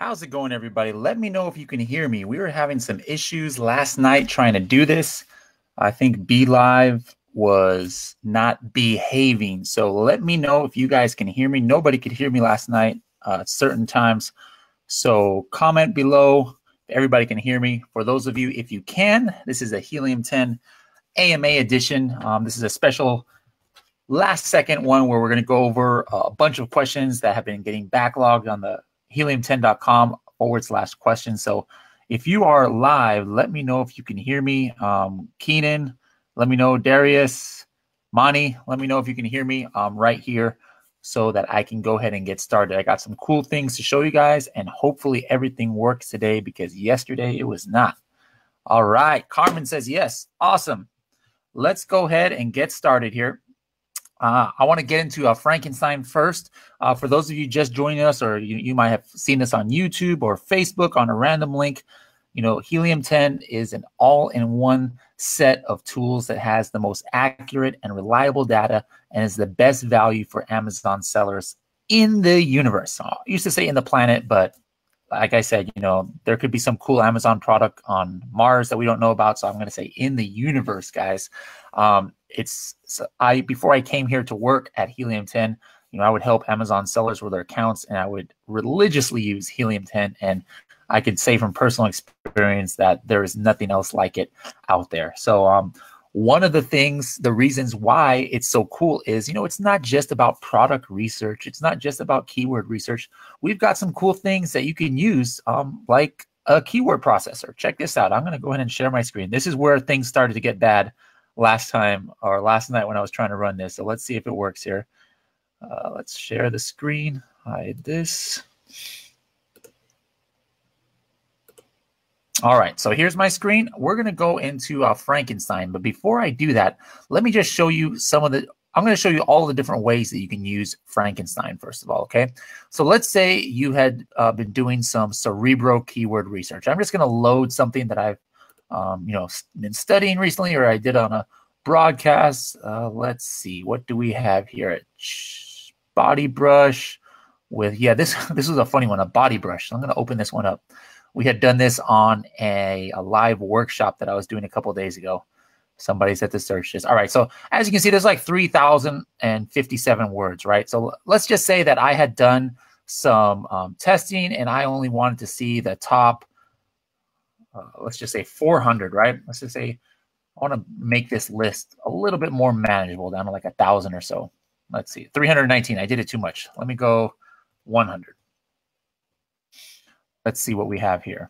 How's it going, everybody? Let me know if you can hear me. We were having some issues last night trying to do this. I think Be Live was not behaving. So let me know if you guys can hear me. Nobody could hear me last night at certain times. So comment below if everybody can hear me. For those of you, if you can, this is a Helium 10 AMA edition. This is a special last second one where we're going to go over a bunch of questions that have been getting backlogged on the helium10.com/questions. So if you are live, let me know if you can hear me. Keenan, let me know. Darius, Monty, let me know if you can hear me right here so that I can go ahead and get started. I got some cool things to show you guys, and hopefully everything works today because yesterday it was not. All right. Carmen says yes. Awesome. Let's go ahead and get started here. I want to get into Frankenstein first. For those of you just joining us, or you might have seen this on YouTube or Facebook on a random link, Helium 10 is an all-in-one set of tools that has the most accurate and reliable data and is the best value for Amazon sellers in the universe. I used to say in the planet, but like I said, there could be some cool Amazon product on Mars that we don't know about. So I'm going to say in the universe, guys. Before I came here to work at Helium 10, I would help Amazon sellers with their accounts, and I would religiously use Helium 10. And I could say from personal experience that there is nothing else like it out there. So one of the reasons why it's so cool is, it's not just about product research. It's not just about keyword research. We've got some cool things that you can use, like a keyword processor. Check this out. I'm going to go ahead and share my screen. This is where things started to get bad last night when I was trying to run this. So let's see if it works here. Let's share the screen. Hide this. All right, so here's my screen. We're going to go into Frankenstein, but before I do that, let me just show you I'm going to show you all the different ways that you can use Frankenstein, first of all, okay? So let's say you had been doing some Cerebro keyword research. I'm just going to load something that I've been studying recently, or I did on a broadcast. Let's see, what do we have here? Body brush with, this was a funny one, a body brush. So I'm going to open this one up. We had done this on a live workshop that I was doing a couple of days ago. Somebody said to search this. All right, so as you can see, there's like 3,057 words, right? So let's just say that I had done some testing and I only wanted to see the top, let's just say 400, right? Let's just say I want to make this list a little bit more manageable, down to like 1,000 or so. Let's see, 319. I did it too much. Let me go 100. Let's see what we have here.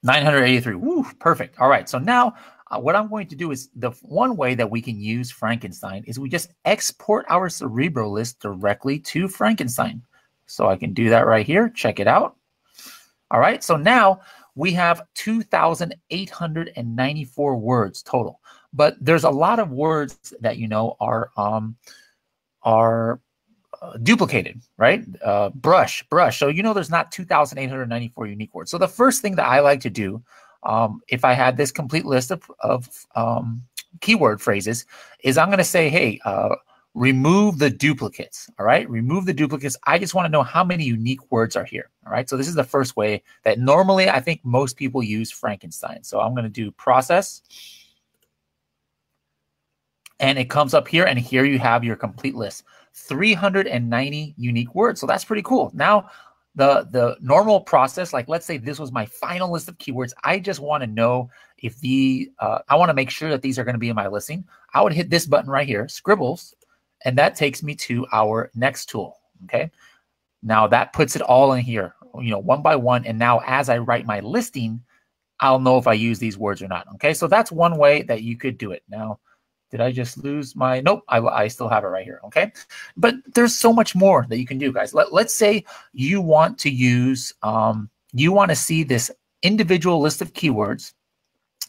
983. Woo, perfect. All right. So now what I'm going to do is, the one way that we can use Frankenstein is we just export our Cerebro list directly to Frankenstein. So I can do that right here. Check it out. All right. So now we have 2,894 words total. But there's a lot of words that are duplicated, right? Brush. So there's not 2,894 unique words. So the first thing that I like to do, if I had this complete list of keyword phrases, is I'm going to say, hey, remove the duplicates. All right, remove the duplicates. I just want to know how many unique words are here. All right, so this is the first way that normally I think most people use Frankenstein. So I'm going to do process. And it comes up here, and here you have your complete list. 390 unique words. So that's pretty cool. Now, the normal process, like let's say this was my final list of keywords. I just want to know if I want to make sure that these are going to be in my listing. I would hit this button right here, Scribbles, and that takes me to our next tool. Okay. Now that puts it all in here, one by one. And now as I write my listing, I'll know if I use these words or not. Okay. So that's one way that you could do it. Now, did I just lose my, nope, I still have it right here, okay? But there's so much more that you can do, guys. Let's say you want to use, you want to see this individual list of keywords,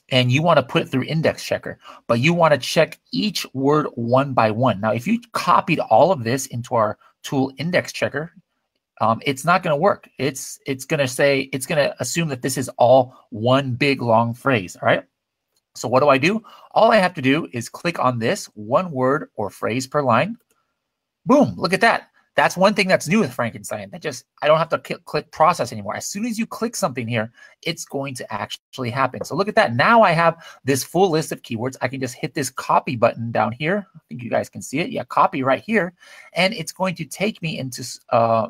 and you want to put it through Index Checker, but you want to check each word one by one. Now, if you copied all of this into our tool Index Checker, it's not going to work. It's going to assume that this is all one big long phrase, all right? So what do? All I have to do is click on this, one word or phrase per line. Boom, look at that. That's one thing that's new with Frankenstein. That just, I don't have to click process anymore. As soon as you click something here, it's going to actually happen. So look at that. Now I have this full list of keywords. I can just hit this copy button down here. I think you guys can see it. Yeah, copy right here. And it's going to take me into,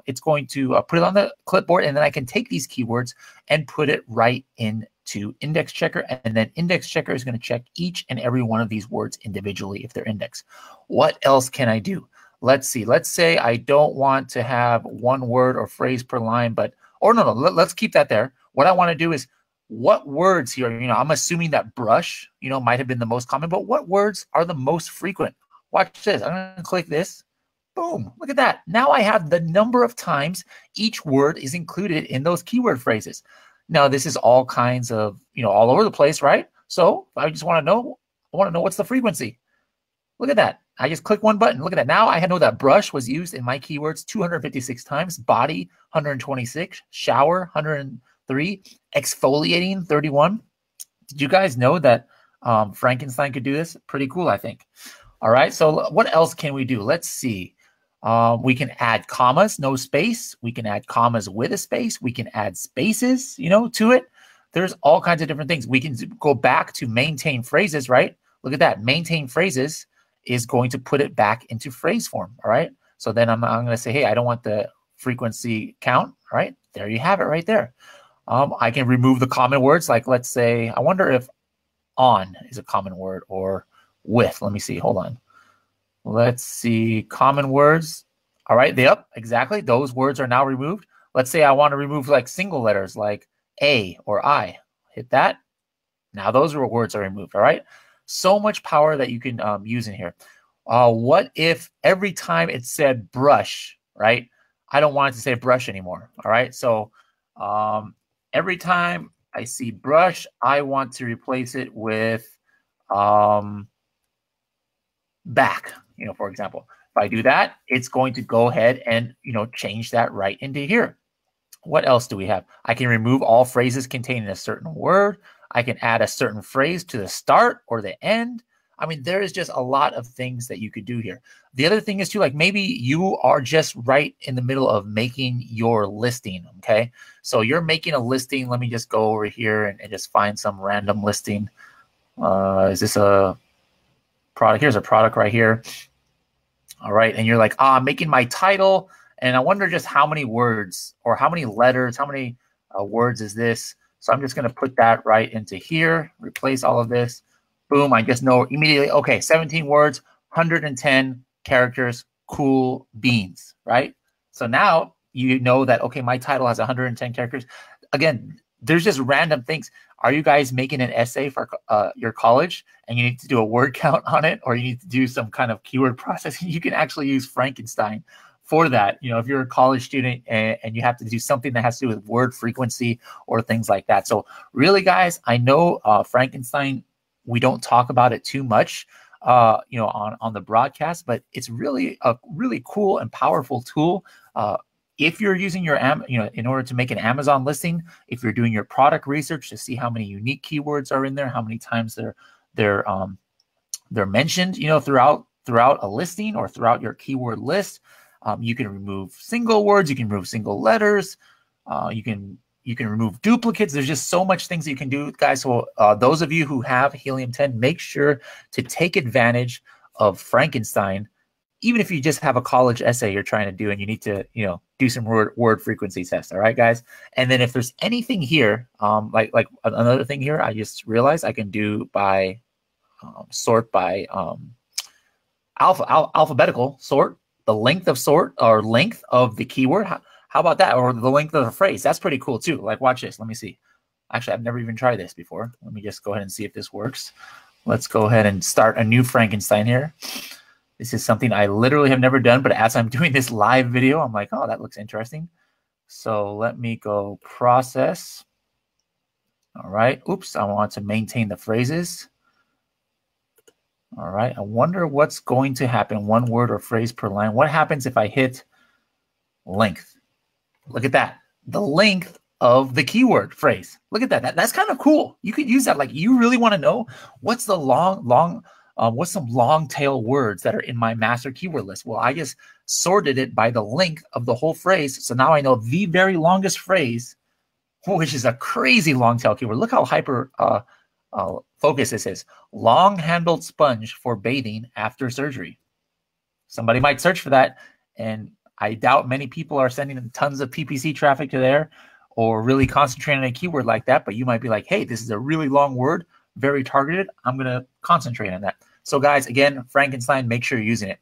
it's going to put it on the clipboard, and then I can take these keywords and put it right into Index Checker. And then Index Checker is going to check each and every one of these words individually if they're indexed. What else can I do? Let's see. Let's say I don't want to have one word or phrase per line, but, or no, let's keep that there. What I want to do is what words here, I'm assuming that brush, might have been the most common, but what words are the most frequent? Watch this. I'm going to click this. Boom. Look at that. Now I have the number of times each word is included in those keyword phrases. Now, this is all kinds of, all over the place, right? So I just want to know, what's the frequency. Look at that. I just click one button. Look at that. Now I know that brush was used in my keywords 256 times, body 126, shower 103, exfoliating 31. Did you guys know that Frankenstein could do this? Pretty cool, I think. All right. So what else can we do? Let's see. We can add commas, no space. We can add commas with a space. We can add spaces, to it. There's all kinds of different things. We can go back to maintain phrases, right? Look at that. Maintain phrases is going to put it back into phrase form. All right. So then I'm going to say, hey, I don't want the frequency count. All right. There you have it right there. I can remove the common words. Like, let's say, I wonder if on is a common word, or with. Let me see. Hold on. Let's see. Common words. All right. Yep, exactly. Those words are now removed. Let's say I want to remove like single letters like A or I. Hit that. Now those words are removed. All right. So much power that you can use in here. What if every time it said brush, right? I don't want it to say brush anymore. All right. So every time I see brush, I want to replace it with back, for example. If I do that, it's going to go ahead and, change that right into here. What else do we have? I can remove all phrases containing a certain word. I can add a certain phrase to the start or the end. I mean, there is just a lot of things that you could do here. The other thing is too, like maybe you are just right in the middle of making your listing, okay? So you're making a listing. Let me just go over here and just find some random listing. Is this a product? Here's a product right here. All right, and you're like, I'm making my title, and I wonder just how many words or how many letters, how many words is this? So I'm just going to put that right into here, replace all of this. Boom, I just know immediately, okay, 17 words, 110 characters, cool beans, right? So now you know that, okay, my title has 110 characters. Again, there's just random things. Are you guys making an essay for your college and you need to do a word count on it, or you need to do some kind of keyword processing? You can actually use Frankenstein for that. If you're a college student and you have to do something that has to do with word frequency or things like that. So really, guys, I know Frankenstein, we don't talk about it too much, on the broadcast, but it's really a really cool and powerful tool. If you're using your, in order to make an Amazon listing, if you're doing your product research to see how many unique keywords are in there, how many times they're mentioned, throughout a listing or throughout your keyword list. You can remove single words. You can remove single letters. You can remove duplicates. There's just so much things that you can do, guys. So those of you who have Helium 10, make sure to take advantage of Frankenstein, even if you just have a college essay you're trying to do and you need to, do some word frequency tests. All right, guys. And then if there's anything here, like another thing here, I just realized I can do by sort by alphabetical sort. The length of sort or length of the keyword. How about that? Or the length of the phrase. That's pretty cool too. Like, watch this. Let me see. Actually, I've never even tried this before. Let me just go ahead and see if this works. Let's go ahead and start a new Frankenstein here. This is something I literally have never done, but as I'm doing this live video, I'm like, oh, that looks interesting. So let me go process. All right. Oops, I want to maintain the phrases. All right. I wonder what's going to happen. One word or phrase per line. What happens if I hit length? Look at that. The length of the keyword phrase. Look at that. That's kind of cool. You could use that. Like, you really want to know what's the long what's some long tail words that are in my master keyword list? Well, I just sorted it by the length of the whole phrase. So now I know the very longest phrase, which is a crazy long tail keyword. Look how hyper focused this is. Long handled sponge for bathing after surgery. Somebody might search for that, and I doubt many people are sending tons of PPC traffic to there or really concentrating on a keyword like that. But you might be like, hey, this is a really long word, very targeted. I'm going to concentrate on that. So guys, again, Frankenstein, make sure you're using it.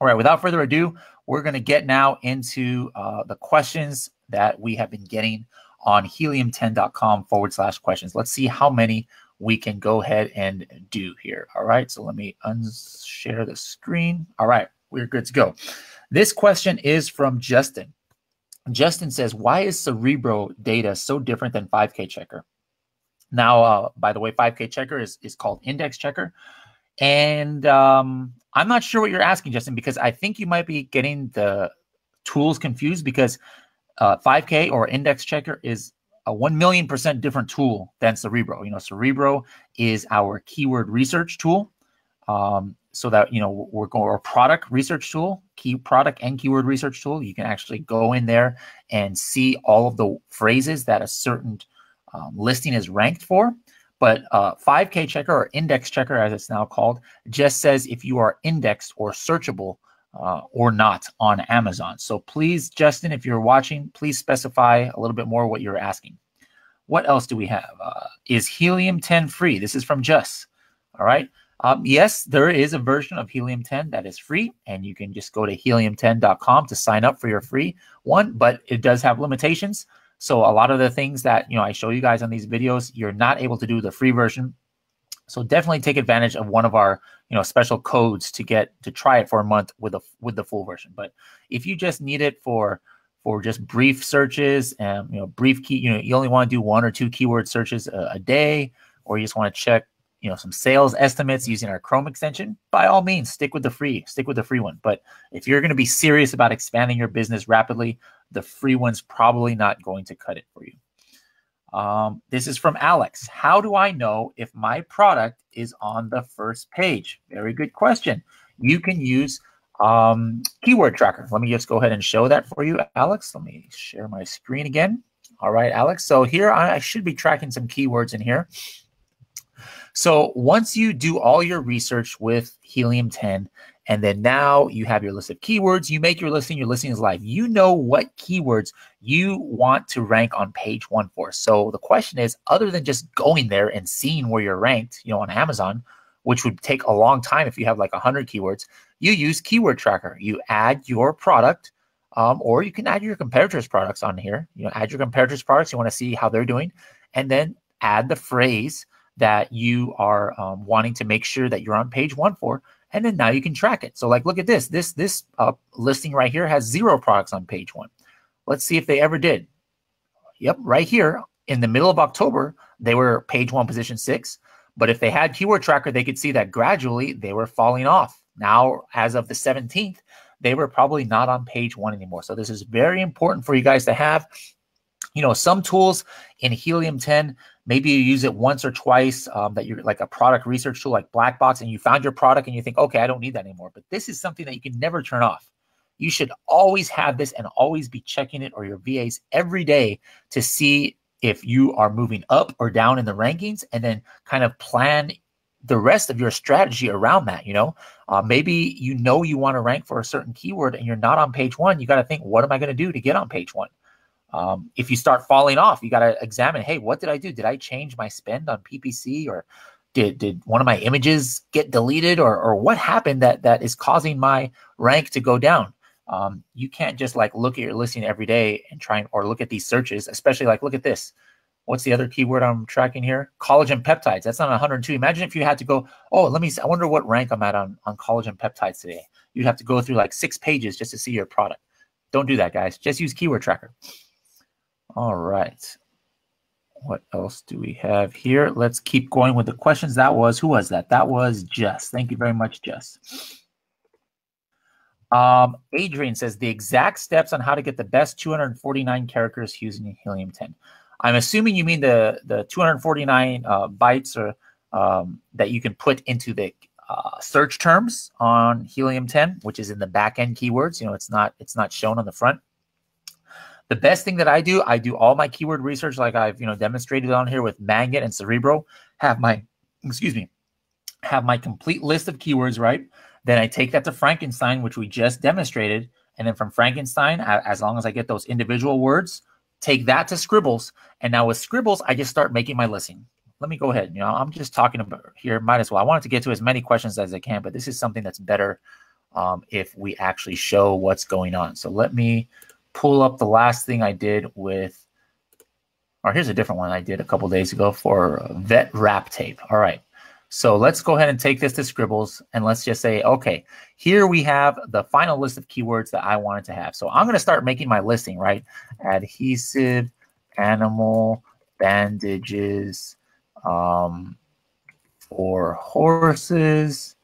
All right, without further ado, we're going to get now into the questions that we have been getting on helium10.com/questions. Let's see how many we can go ahead and do here. All right, so let me unshare the screen. All right, we're good to go. This question is from Justin. Justin says, why is Cerebro data so different than 5K checker? Now, by the way, 5K checker is called index checker. And I'm not sure what you're asking, Justin, because I think you might be getting the tools confused, because 5K or index checker is a 1,000,000% different tool than Cerebro. You know, Cerebro is our keyword research tool. So that, you know, we're going our product research tool, key product and keyword research tool. You can actually go in there and see all of the phrases that a certain listing is ranked for. But 5K checker or index checker, as it's now called, just says if you are indexed or searchable or not on Amazon. So please, Justin, if you're watching, please specify a little bit more what you're asking. What else do we have? Is Helium 10 free? This is from Just. All right. Yes, there is a version of Helium 10 that is free, and you can just go to helium10.com to sign up for your free one, but it does have limitations. So a lot of the things that, you know, I show you guys on these videos, you're not able to do the free version. So definitely take advantage of one of our, you know, special codes to try it for a month with the full version. But if you just need it for just brief searches and, you know, brief key, you know, you only want to do 1 or 2 keyword searches a day, or you just want to check, you know, some sales estimates using our Chrome extension, by all means, stick with the free one. But if you're going to be serious about expanding your business rapidly, the free one's probably not going to cut it for you. This is from Alex. How do I know if my product is on the first page? Very good question. You can use keyword tracker. Let me just go ahead and show that for you, Alex. Let me share my screen again. All right, Alex. So here I should be tracking some keywords in here. So once you do all your research with Helium 10, and then now you have your list of keywords, you make your listing is live. You know what keywords you want to rank on page 1 for. So the question is, other than just going there and seeing where you're ranked, you know, on Amazon, which would take a long time if you have like 100 keywords, you use Keyword Tracker. You add your product, or you can add your competitors' products on here. You know, add your competitors' products. You want to see how they're doing, and then add the phrase that you are wanting to make sure that you're on page 1 for, and then now you can track it. So like, look at this. This listing right here has 0 products on page 1. Let's see if they ever did. Yep, right here in the middle of October, they were page 1, position 6. But if they had Keyword Tracker, they could see that gradually they were falling off. Now, as of the 17th, they were probably not on page 1 anymore. So this is very important for you guys to have. You know, some tools in Helium 10, maybe you use it once or twice, that you're like a product research tool like Black Box, and you found your product and you think, okay, I don't need that anymore. But this is something that you can never turn off. You should always have this and always be checking it, or your VAs every day, to see if you are moving up or down in the rankings, and then kind of plan the rest of your strategy around that. You know, maybe you want to rank for a certain keyword and you're not on page 1. You got to think, what am I going to do to get on page 1? If you start falling off, you got to examine, hey, what did I do? Did I change my spend on PPC, or did one of my images get deleted, or what happened that is causing my rank to go down? You can't just like look at your listing every day and or look at these searches, especially like, look at this. What's the other keyword I'm tracking here? Collagen peptides. That's not 102. Imagine if you had to go, oh, I wonder what rank I'm at on collagen peptides today. You'd have to go through like 6 pages just to see your product. Don't do that, guys. Just use Keyword Tracker. All right. What else do we have here? Let's keep going with the questions. Who was that? That was Jess. Thank you very much, Jess. Adrian says the exact steps on how to get the best 249 characters using Helium 10. I'm assuming you mean the 249 bytes or that you can put into the search terms on Helium 10, which is in the back end keywords. You know, it's not shown on the front. The best thing that I do all my keyword research, like I've demonstrated on here with Magnet and Cerebro. Have my complete list of keywords, right? Then I take that to Frankenstein, which we just demonstrated, and then from Frankenstein, as long as I get those individual words, take that to Scribbles, and now with Scribbles, I just start making my listing. Let me go ahead. I'm just talking about here. Might as well. I wanted to get to as many questions as I can, but this is something that's better if we actually show what's going on. So let me pull up the last thing I did with, or here's a different one I did a couple days ago for vet wrap tape. All right. So let's go ahead and take this to Scribbles, and let's just say, okay, here we have the final list of keywords that I wanted to have. So I'm going to start making my listing, right? Adhesive, animal, bandages, for horses,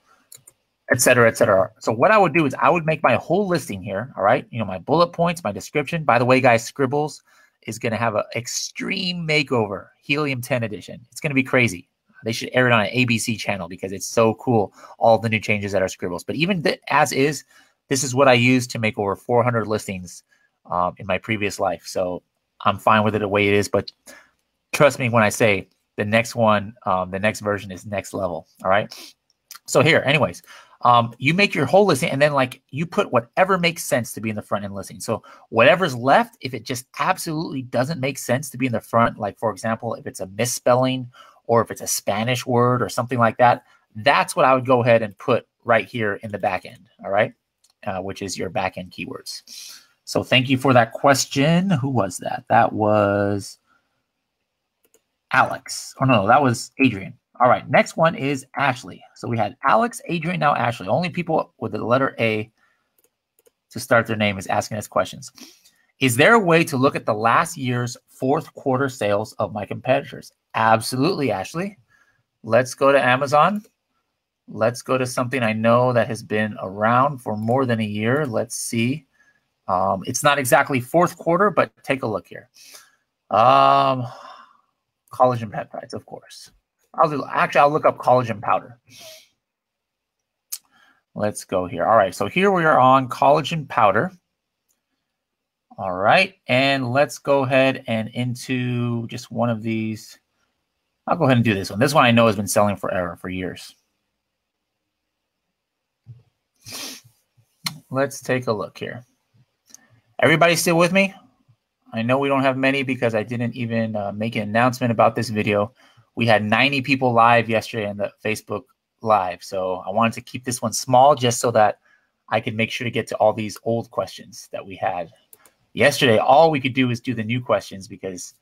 etc., etc. So what I would do is I would make my whole listing here, all right? My bullet points, my description. By the way, guys, Scribbles is going to have an extreme makeover, Helium 10 edition. It's going to be crazy. They should air it on an ABC channel because it's so cool, all the new changes that are Scribbles. But even as is, this is what I used to make over 400 listings in my previous life. So I'm fine with it the way it is. But trust me when I say the next one, the next version is next level. All right. So here, anyways, you make your whole listing, and then you put whatever makes sense to be in the front end listing. So whatever's left, if it just absolutely doesn't make sense to be in the front, like for example, if it's a misspelling or if it's a Spanish word or something like that, that's what I would go ahead and put right here in the back end, all right, which is your back end keywords. So thank you for that question. Who was that? That was Alex. Oh, no, that was Adrian. All right, next one is Ashley. So we had Alex, Adrian, now Ashley. Only people with the letter A to start their name is asking us questions. Is there a way to look at the last year's fourth quarter sales of my competitors? Absolutely, Ashley. Let's go to Amazon. Let's go to something I know that has been around for more than a year. Let's see. It's not exactly fourth quarter, but take a look here. Collagen peptides, of course. I'll look up collagen powder. Let's go here. All right, so here we are on collagen powder. All right, and let's go ahead and into just one of these. I'll go ahead and do this one. This one I know has been selling forever, for years. Let's take a look here. Everybody still with me? I know we don't have many because I didn't even make an announcement about this video. We had 90 people live yesterday in the Facebook Live, so I wanted to keep this one small just so that I could make sure to get to all these old questions that we had. Yesterday, all we could do is do the new questions because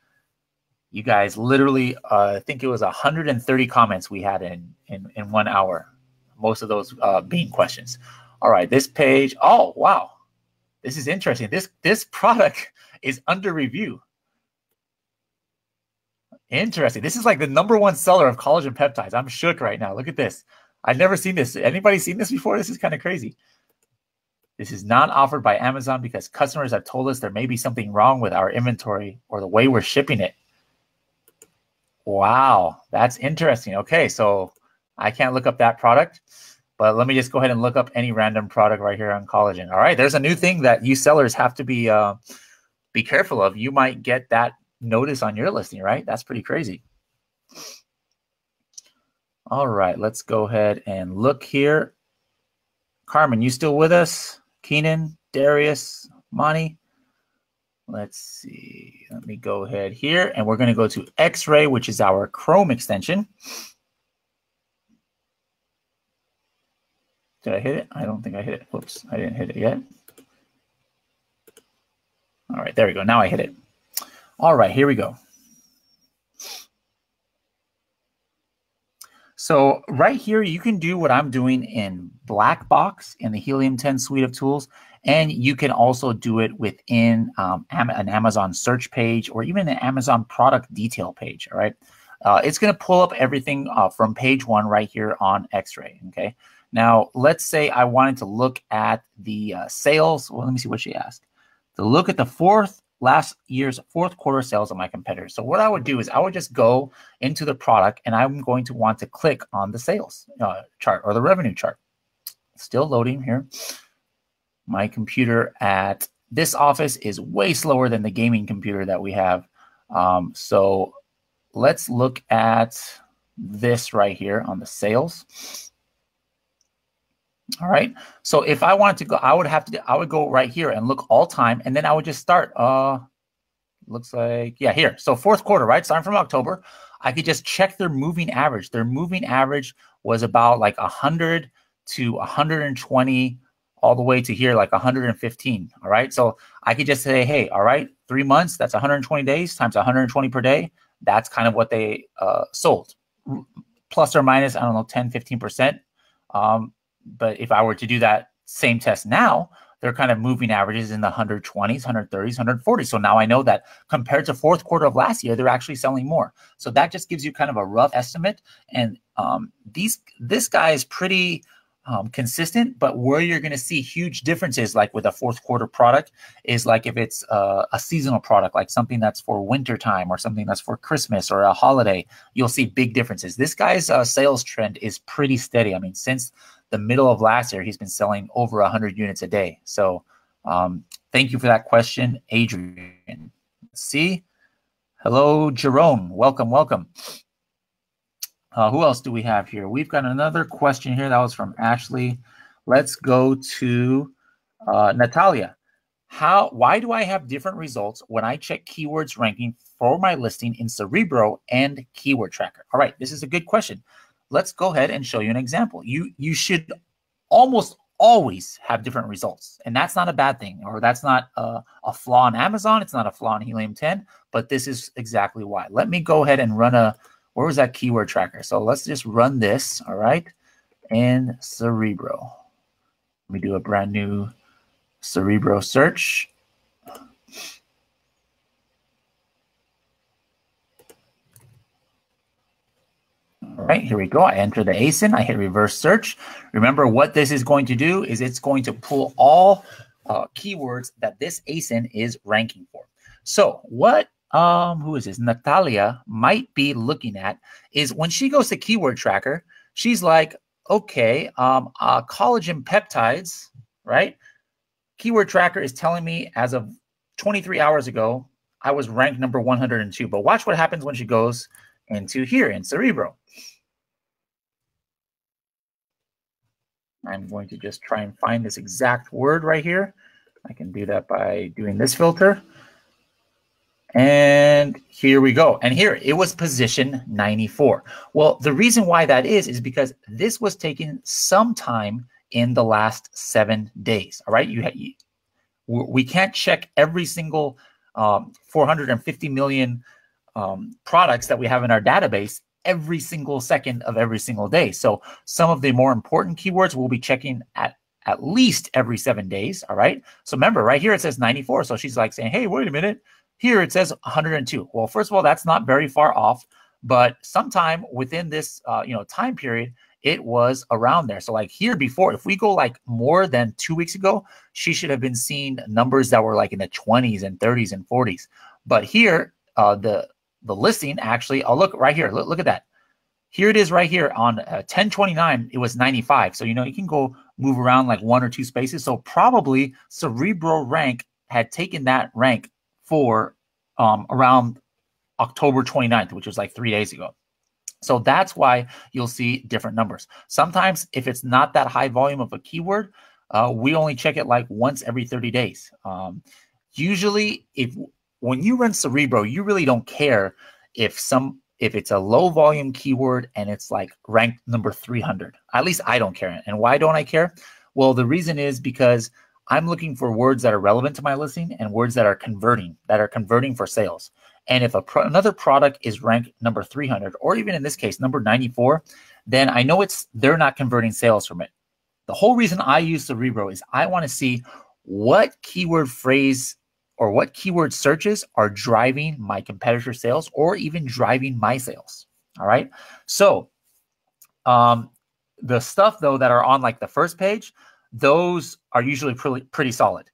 you guys literally, I think it was 130 comments we had in 1 hour. Most of those being questions. All right, this page. Oh, wow. This is interesting. This product is under review. Interesting. This is like the #1 seller of collagen peptides. I'm shook right now. Look at this. I've never seen this. Anybody seen this before? This is kind of crazy. This is not offered by Amazon because customers have told us there may be something wrong with our inventory or the way we're shipping it. Wow, that's interesting. Okay, so I can't look up that product, but let me just go ahead and look up any random product right here on collagen. All right, there's a new thing that you sellers have to be careful of. You might get that notice on your listing, right? That's pretty crazy. All right, let's go ahead and look here. Carmen, you still with us? Keenan, Darius, Monty. Let's see. Let me go ahead here, and we're going to go to X-Ray, which is our Chrome extension. Did I hit it? I don't think I hit it. Whoops, I didn't hit it yet. All right, there we go. Now I hit it. All right, here we go. So right here, you can do what I'm doing in Black Box in the Helium 10 suite of tools, and you can also do it within an Amazon search page or even an Amazon product detail page, all right? It's going to pull up everything from page 1 right here on X-Ray, okay? Now, let's say I wanted to look at the sales. Well, let me see what she asked. To look at the fourth last year's fourth quarter sales of my competitors. So what I would do is I would just go into the product and I'm going to want to click on the sales chart or the revenue chart. Still loading here. My computer at this office is way slower than the gaming computer that we have. So let's look at this right here on the sales. All right. So if I wanted to go, I would go right here and look all time, and then I would just start. Looks like, yeah, here. So fourth quarter, right? Starting from October, I could just check their moving average. Their moving average was about like 100 to 120, all the way to here, like 115. All right. So I could just say, hey, all right, 3 months, that's 120 days times 120 per day. That's kind of what they sold, plus or minus, I don't know, 10, 15%. But if I were to do that same test now, they're kind of moving averages in the 120s, 130s, 140s. So now I know that compared to fourth quarter of last year, they're actually selling more. So that just gives you kind of a rough estimate. And this guy is pretty consistent, but where you're going to see huge differences, like with a fourth quarter product, is like if it's a seasonal product, like something that's for winter time or something that's for Christmas or a holiday, you'll see big differences. This guy's sales trend is pretty steady. I mean, since the middle of last year, he's been selling over 100 units a day. So thank you for that question, Adrian. Let's see. Hello, Jerome. Welcome, welcome. Who else do we have here? We've got another question here that was from Ashley. Let's go to Natalia. Why do I have different results when I check keywords ranking for my listing in Cerebro and Keyword Tracker? All right, this is a good question. Let's go ahead and show you an example. You should almost always have different results, and that's not a bad thing, or that's not a flaw in Amazon. It's not a flaw in Helium 10, but this is exactly why. Let me go ahead and run where was that keyword tracker? So let's just run this, all right, in Cerebro. Let me do a brand new Cerebro search. All right, here we go. I enter the ASIN. I hit reverse search. Remember, what this is going to do is it's going to pull all keywords that this ASIN is ranking for. So what who is this? Natalia might be looking at is when she goes to Keyword Tracker, she's like, okay, collagen peptides, right? Keyword Tracker is telling me as of 23 hours ago, I was ranked number 102. But watch what happens when she goes into here in Cerebro. I'm going to just try and find this exact word right here. I can do that by doing this filter. And here we go. And here it was position 94. Well, the reason why that is because this was taken sometime in the last 7 days. All right. We can't check every single 450 million products that we have in our database every single second of every single day. So some of the more important keywords we'll be checking at least every 7 days. All right. So remember, right here it says 94. So she's like saying, hey, wait a minute. Here it says 102. Well, first of all, that's not very far off, but sometime within this time period, it was around there. So like here before, if we go like more than 2 weeks ago, she should have been seeing numbers that were like in the 20s and 30s and 40s. But here, the listing actually, I'll look right here. Look at that. Here it is right here on 10/29. It was 95. So, you can go move around like 1 or 2 spaces. So probably Cerebro rank had taken that rank for around October 29th, which was like 3 days ago. So that's why you'll see different numbers. Sometimes if it's not that high volume of a keyword, we only check it like once every 30 days. Usually when you run Cerebro, you really don't care if it's a low volume keyword and it's like ranked number 300. At least I don't care. And why don't I care? Well, the reason is because I'm looking for words that are relevant to my listing and words that are converting for sales. And if another product is ranked number 300, or even in this case, number 94, then I know they're not converting sales from it. The whole reason I use Cerebro is I want to see what keyword phrase or what keyword searches are driving my competitor sales or even driving my sales. All right. So the stuff though that are on like the first page, those are usually pretty solid.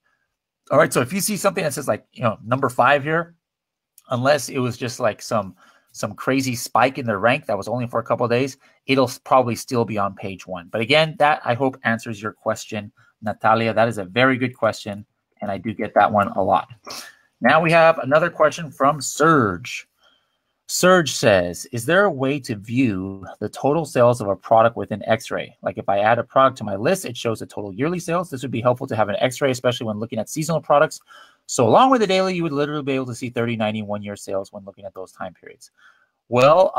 All right. So if you see something that says like, number 5 here, unless it was just like some crazy spike in their rank that was only for a couple of days, it'll probably still be on page 1. But again, that I hope answers your question, Natalia. That is a very good question, and I do get that one a lot. Now we have another question from Serge. Serge says, is there a way to view the total sales of a product within X-ray? Like if I add a product to my list, it shows the total yearly sales. This would be helpful to have an X-ray, especially when looking at seasonal products. So along with the daily, you would literally be able to see 30, 90, 1-year sales when looking at those time periods. Well,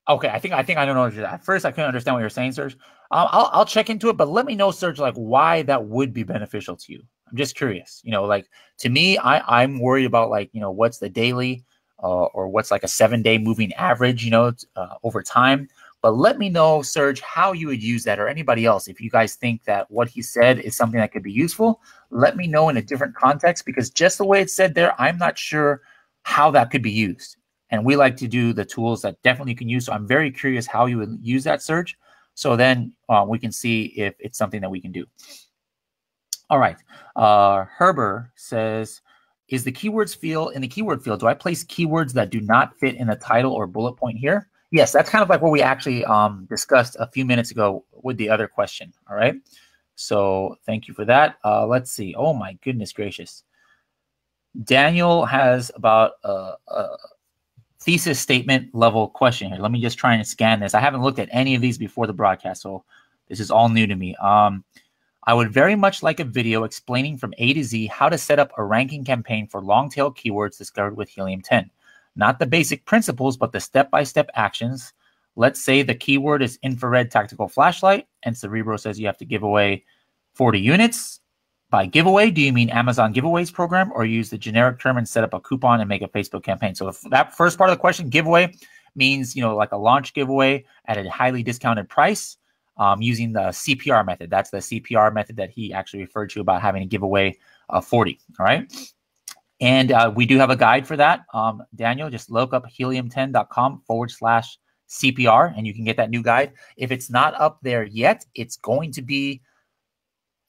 okay, I think I don't know. At first, I couldn't understand what you're saying, Serge. I'll check into it, but let me know, Serge, like why that would be beneficial to you. I'm just curious. Like to me, I'm worried about like what's the daily or what's like a 7-day moving average, over time. But let me know, Serge, how you would use that, or anybody else. If you guys think that what he said is something that could be useful, let me know in a different context, because just the way it's said there, I'm not sure how that could be used. And we like to do the tools that definitely you can use. So I'm very curious how you would use that, Serge. So then we can see if it's something that we can do. All right. Herber says, is the keywords field in the keyword field, do I place keywords that do not fit in the title or bullet point here? Yes, that's kind of like what we actually discussed a few minutes ago with the other question. All right. So thank you for that. Let's see. Oh, my goodness gracious. Daniel has about a thesis statement level question here. Let me just try and scan this. I haven't looked at any of these before the broadcast, so this is all new to me. I would very much like a video explaining from A to Z how to set up a ranking campaign for long-tail keywords discovered with Helium 10. Not the basic principles, but the step-by-step actions. Let's say the keyword is infrared tactical flashlight, and Cerebro says you have to give away 40 units. By giveaway, do you mean Amazon giveaways program, or use the generic term and set up a coupon and make a Facebook campaign? So that first part of the question, giveaway, means like a launch giveaway at a highly discounted price using the CPR method. That's the CPR method that he actually referred to about having a giveaway of 40. All right. And we do have a guide for that. Daniel, just look up helium10.com/CPR and you can get that new guide. If it's not up there yet, it's going to be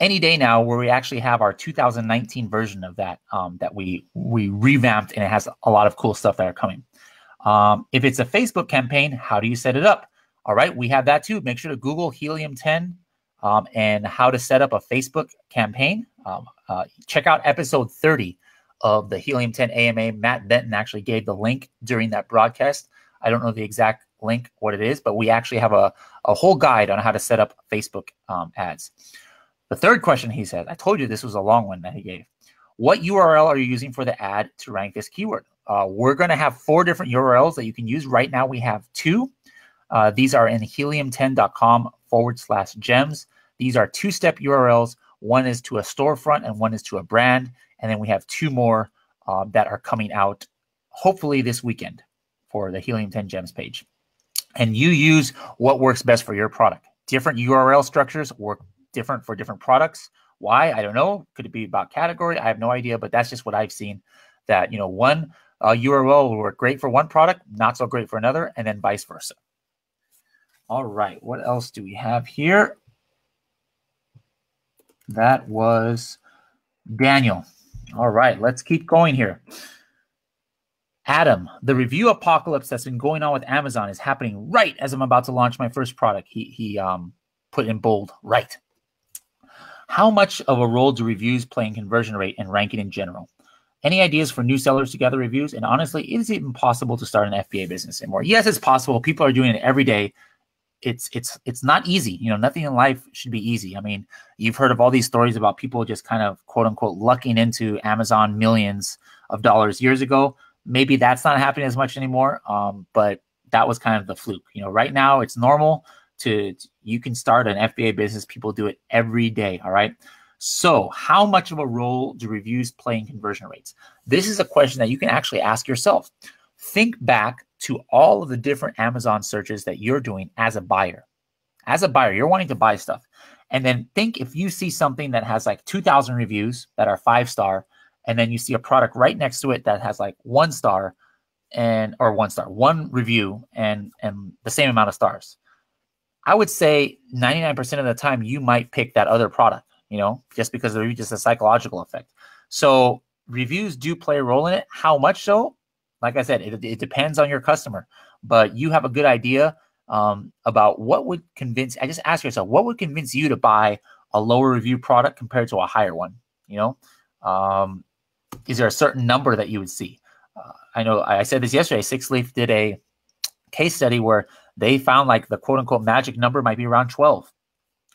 any day now, where we actually have our 2019 version of that that we revamped, and it has a lot of cool stuff that are coming. If it's a Facebook campaign, how do you set it up? All right, we have that too. Make sure to Google Helium 10 and how to set up a Facebook campaign. Check out episode 30 of the Helium 10 AMA. Matt Benton actually gave the link during that broadcast. I don't know the exact link, what it is, but we actually have a whole guide on how to set up Facebook ads. The third question he said, I told you this was a long one that he gave. What URL are you using for the ad to rank this keyword? We're going to have 4 different URLs that you can use. Right now we have 2. These are in helium10.com/gems. These are 2-step URLs. One is to a storefront and one is to a brand. And then we have 2 more that are coming out hopefully this weekend for the Helium 10 Gems page. And you use what works best for your product. Different URL structures work different for different products. Why? I don't know. Could it be about category? I have no idea, but that's just what I've seen, that one URL will work great for one product, not so great for another, and then vice versa. All right, what else do we have here? That was Daniel. All right, let's keep going here. Adam, the review apocalypse that's been going on with Amazon is happening right as I'm about to launch my first product. He put in bold, right. How much of a role do reviews play in conversion rate and ranking in general? Any ideas for new sellers to gather reviews? And honestly, is it even possible to start an FBA business anymore? Yes, it's possible. People are doing it every day. It's not easy. Nothing in life should be easy. I mean, you've heard of all these stories about people just kind of quote unquote lucking into Amazon millions of dollars years ago. Maybe that's not happening as much anymore. But that was kind of the fluke. Right now it's normal you can start an FBA business. People do it every day. All right. So how much of a role do reviews play in conversion rates? This is a question that you can actually ask yourself. Think back to all of the different Amazon searches that you're doing as a buyer. As a buyer, you're wanting to buy stuff. And then think if you see something that has like 2,000 reviews that are 5-star, and then you see a product right next to it that has like 1 star or 1 review and the same amount of stars. I would say 99% of the time you might pick that other product you know, just because of just a psychological effect. So reviews do play a role in it. How much so? Like I said, it depends on your customer, but you have a good idea about what would convince. I just ask yourself, what would convince you to buy a lower review product compared to a higher one? You know, is there a certain number that you would see? I know I said this yesterday. Six Leaf did a case study where they found like the quote unquote magic number might be around 12,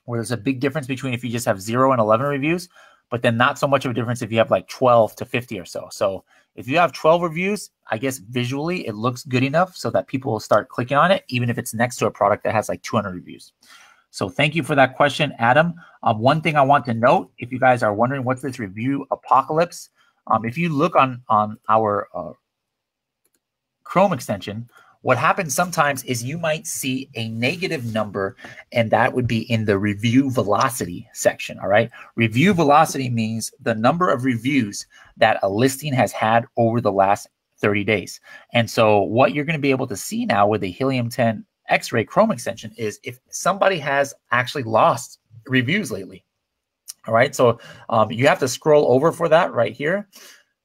where there's a big difference between if you just have 0 and 11 reviews, but then not so much of a difference if you have like 12 to 50 or so. So if you have 12 reviews, I guess visually it looks good enough so that people will start clicking on it, even if it's next to a product that has like 200 reviews. So thank you for that question, Adam. One thing I want to note, if you guys are wondering what's this review apocalypse, if you look on our Chrome extension, what happens sometimes is you might see a negative number, and that would be in the review velocity section, all right? Review velocity means the number of reviews that a listing has had over the last 30 days. And so what you're going to be able to see now with the Helium 10 X-Ray Chrome extension is if somebody has actually lost reviews lately, all right? So you have to scroll over for that right here.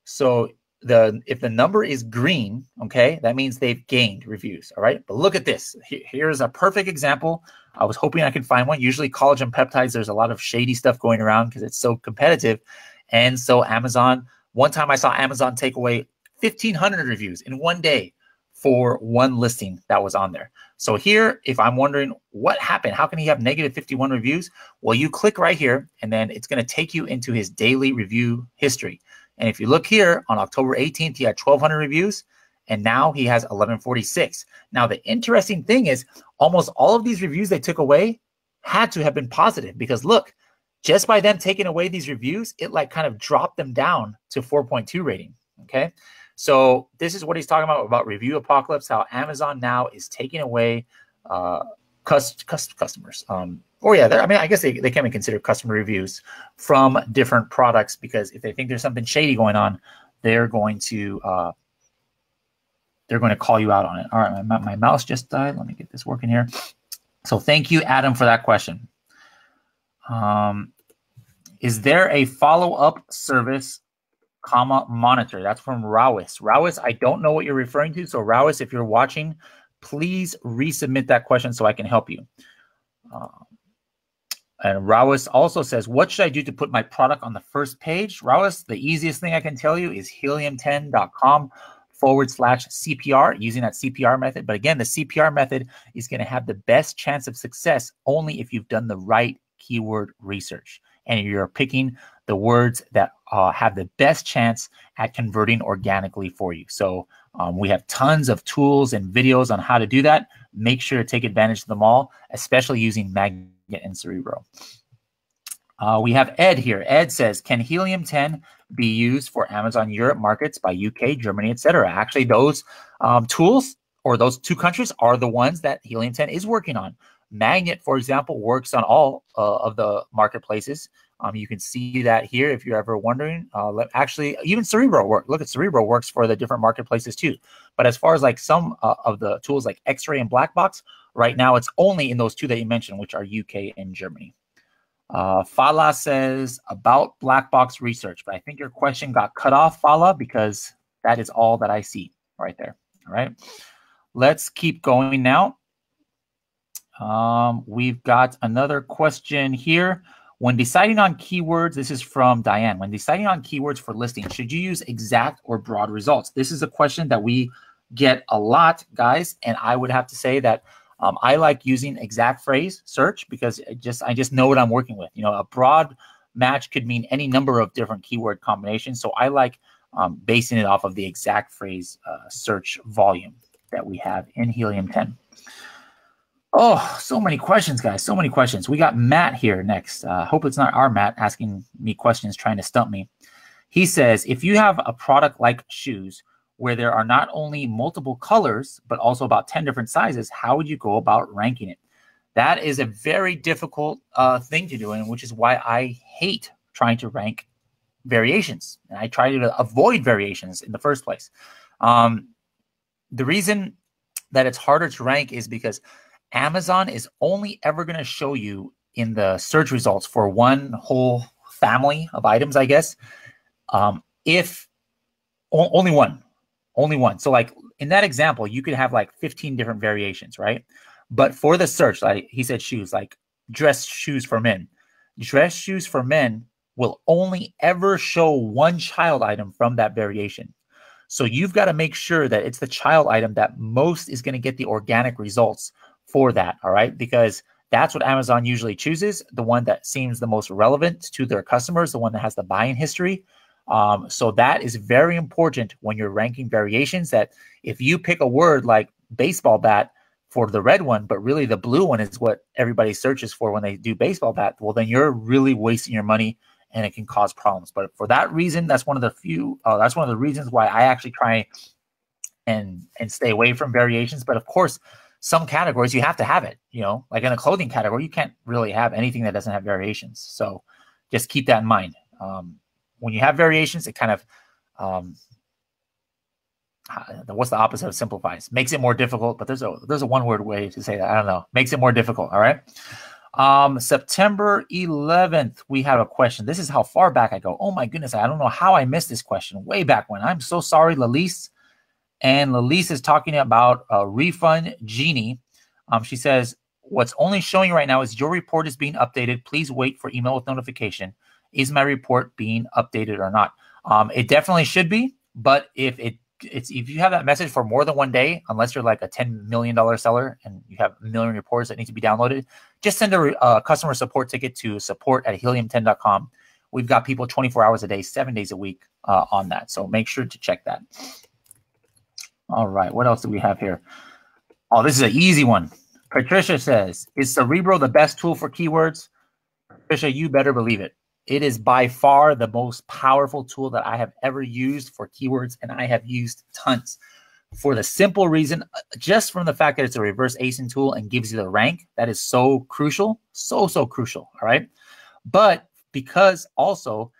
So if the number is green, okay, that means they've gained reviews, all right? But look at this. Here's a perfect example. I was hoping I could find one. Usually collagen peptides, there's a lot of shady stuff going around because it's so competitive. And so Amazon, one time I saw Amazon take away 1,500 reviews in one day for one listing that was on there. So here, if I'm wondering what happened, how can he have negative 51 reviews? Well, you click right here, and then it's going to take you into his daily review history. And if you look here, on October 18th, he had 1,200 reviews, and now he has 1,146. Now, the interesting thing is almost all of these reviews they took away had to have been positive because, look, just by them taking away these reviews, it like kind of dropped them down to 4.2 rating, okay? So this is what he's talking about review apocalypse, how Amazon now is taking away customers. Or yeah, I mean, I guess they can be considered customer reviews from different products because if they think there's something shady going on, they're going to call you out on it. All right, my mouse just died. Let me get this working here. So thank you, Adam, for that question. Is there a follow-up service, monitor? That's from Rawis. Rawis, I don't know what you're referring to. So Rawis, if you're watching, please resubmit that question so I can help you. And Rawis also says, what should I do to put my product on the first page? Rawis, the easiest thing I can tell you is helium10.com/CPR using that CPR method. But again, the CPR method is going to have the best chance of success only if you've done the right keyword research and you're picking the words that have the best chance at converting organically for you. So we have tons of tools and videos on how to do that. Make sure to take advantage of them all, especially using Magnet and Cerebro. We have Ed here. Ed says, can Helium 10 be used for Amazon Europe markets by UK, Germany, etc.? Actually, those tools or those two countries are the ones that Helium 10 is working on. Magnet, for example, works on all of the marketplaces. You can see that here if you're ever wondering. Actually, even Cerebro works. Look at Cerebro works for the different marketplaces too. But as far as like some of the tools like X-Ray and Black Box, right now it's only in those two that you mentioned, which are UK and Germany. Fala says about Black Box research, but I think your question got cut off, Fala, because that is all that I see right there. All right. Let's keep going now. We've got another question here. When deciding on keywords, this is from Diane. When deciding on keywords for listings, should you use exact or broad results? This is a question that we get a lot, guys. And I would have to say that I like using exact phrase search because I just know what I'm working with. You know, a broad match could mean any number of different keyword combinations. So I like basing it off of the exact phrase search volume that we have in Helium 10. Oh, so many questions, guys. So many questions. We got Matt here next. Hope it's not our Matt asking me questions, trying to stump me. He says, if you have a product like shoes where there are not only multiple colors, but also about 10 different sizes, how would you go about ranking it? That is a very difficult thing to do, and which is why I hate trying to rank variations. And I try to avoid variations in the first place. The reason that it's harder to rank is because Amazon is only ever going to show you in the search results for one whole family of items, I guess, if only one. So like in that example, you could have like 15 different variations, right? But for the search, like he said, shoes, like dress shoes for men. Dress shoes for men will only ever show one child item from that variation. So you've got to make sure that it's the child item that most is going to get the organic results for that, all right? Because that's what Amazon usually chooses, the one that seems the most relevant to their customers, the one that has the buying history. So that is very important when you're ranking variations, that if you pick a word like baseball bat for the red one, but really the blue one is what everybody searches for when they do baseball bat, well, then you're really wasting your money and it can cause problems. But for that reason, that's one of the reasons why I actually try and stay away from variations. But of course, some categories you have to have it, like in a clothing category, you can't really have anything that doesn't have variations. So just keep that in mind. When you have variations, it kind of, what's the opposite of simplifies? Makes it more difficult, but there's a one-word way to say that. I don't know. Makes it more difficult, all right? September 11th, we have a question. This is how far back I go. Oh my goodness, I don't know how I missed this question. Way back when. I'm so sorry, Lalise. And Lalise is talking about a refund genie. She says, what's only showing right now is your report is being updated. Please wait for email with notification. Is my report being updated or not? It definitely should be, but if you have that message for more than one day, unless you're like a $10 million seller and you have a million reports that need to be downloaded, just send a customer support ticket to support@helium10.com. We've got people 24 hours a day, 7 days a week on that. So make sure to check that. All right. What else do we have here? Oh, this is an easy one. Patricia says, is Cerebro the best tool for keywords? Patricia, you better believe it. It is by far the most powerful tool that I have ever used for keywords, and I have used tons for the simple reason, just from the fact that it's a reverse ASIN tool and gives you the rank. That is so crucial, so crucial, all right? But because also